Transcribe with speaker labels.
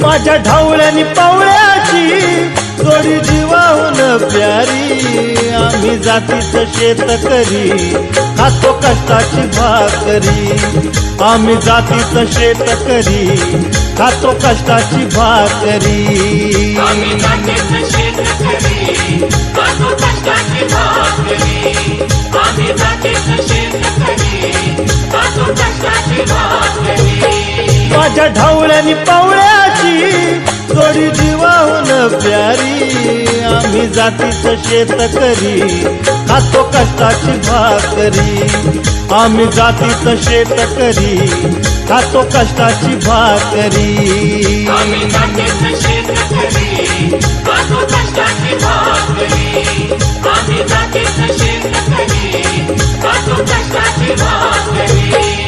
Speaker 1: माझ्या ढवळ्यानी पावळ्याची जोडी जीवाहून प्यारी। आम्ही जातीचं शेतकरी खातो कष्टाची भाकरी। आम्ही जातीचं शेतकरी खातो कष्टाची भाकरी।
Speaker 2: आम्ही जातीचं शेतकरी खातो कष्टाची भाकरी। आम्ही जातीचं शेतकरी खातो कष्टाची भाकरी।
Speaker 1: माझ्या ढवळ्यानी पावळ्याची जोडी जीवाहून प्यारी। आम्ही जातीचं शेतकरी खातो कष्टाची भाकरी। आम्ही जातीचं शेतकरी खातो कष्टाची भाकरी।
Speaker 2: आम्ही जातीचं शेतकरी खातो कष्टाची भाकरी। आम्ही जातीचं शेतकरी खातो कष्टाची भाकरी।